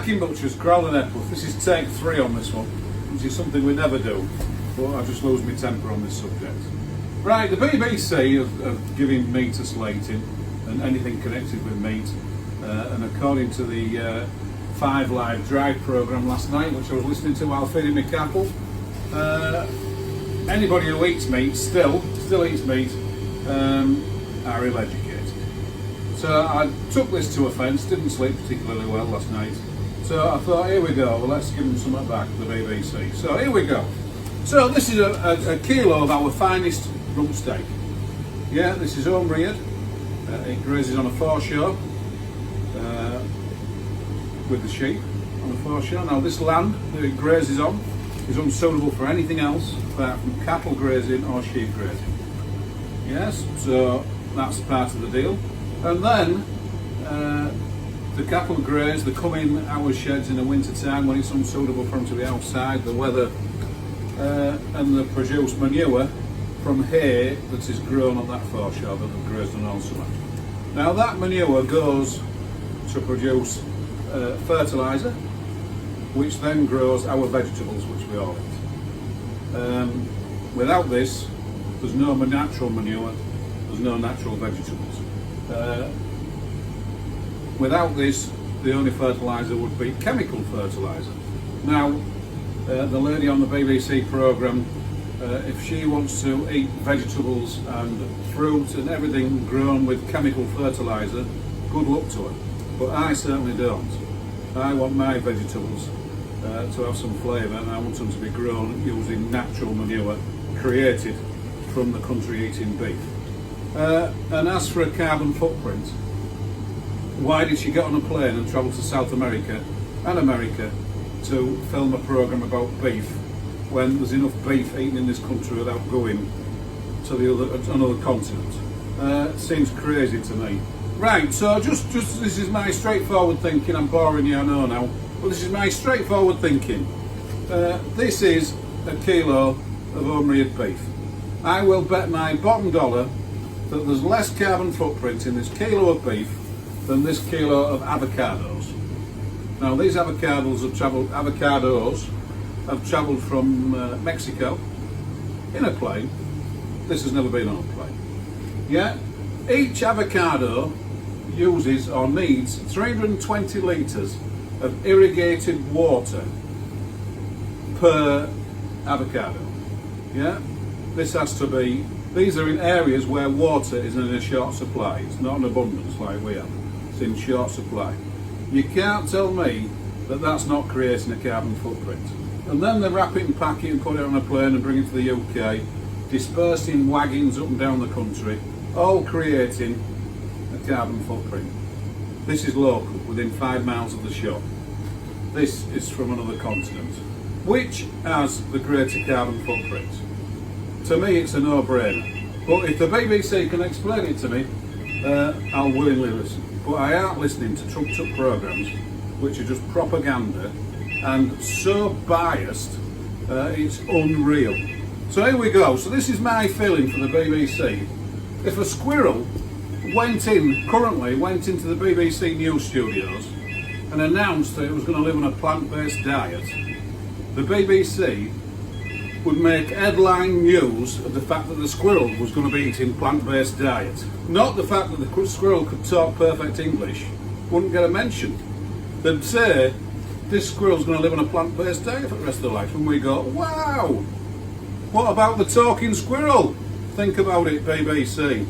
Parkin Butchers Crowle Epworth. This is take 3 on this one, which is something we never do, but I just lose my temper on this subject. Right, the BBC have given meat a slating and anything connected with meat, and according to the 5 Live Drive programme last night, which I was listening to while feeding my cattle, anybody who eats meat, still eats meat, are ill-educated. So I took this to offence, didn't sleep particularly well last night. So I thought, here we go, well, let's give them something back, the BBC. So here we go. So this is a kilo of our finest rump steak. Yeah, this is home reared. It grazes on a foreshore with the sheep on a foreshore. Now this land that it grazes on is unsuitable for anything else apart from cattle grazing or sheep grazing. Yes, so that's part of the deal. And then the cattle graze, they come in our sheds in the winter time when it's unsuitable for them to be outside, the weather, and they produce manure from hay that is grown on that foreshore that they've grazed on all summer. Now that manure goes to produce fertiliser, which then grows our vegetables, which we all eat. Without this, there's no natural manure, there's no natural vegetables. Without this, the only fertiliser would be chemical fertiliser. Now, the lady on the BBC programme, if she wants to eat vegetables and fruit and everything grown with chemical fertiliser, good luck to her. But I certainly don't. I want my vegetables to have some flavour, and I want them to be grown using natural manure created from the country eating beef. And as for a carbon footprint, why did she get on a plane and travel to South America and America to film a programme about beef when there's enough beef eaten in this country without going to another continent? Seems crazy to me. Right, so just this is my straightforward thinking. I'm boring you, I know now, but this is my straightforward thinking. This is a kilo of home-reared beef. I will bet my bottom dollar that there's less carbon footprint in this kilo of beef than this kilo of avocados. Now these avocados have travelled from Mexico in a plane. This has never been on a plane. Yeah, each avocado uses or needs 320 litres of irrigated water per avocado. Yeah, this has to be, these are in areas where water is in a short supply. It's not an abundance like we have. It's in short supply. You can't tell me that that's not creating a carbon footprint. And then they wrap it and pack it and put it on a plane and bring it to the UK, dispersed in wagons up and down the country, all creating a carbon footprint. This is local, within 5 miles of the shop. This is from another continent. Which has the greater carbon footprint? To me, it's a no-brainer. But if the BBC can explain it to me, I'll willingly listen. But I aren't listening to trumped-up programmes which are just propaganda and so biased, it's unreal. So here we go. So this is my feeling for the BBC. If a squirrel currently went into the BBC news studios and announced that it was going to live on a plant-based diet, the BBC would make headline news of the fact that the squirrel was going to be eating plant-based diet. Not the fact that the squirrel could talk perfect English, wouldn't get a mention. They'd say, this squirrel's going to live on a plant-based diet for the rest of their life, and we go, wow! What about the talking squirrel? Think about it, BBC.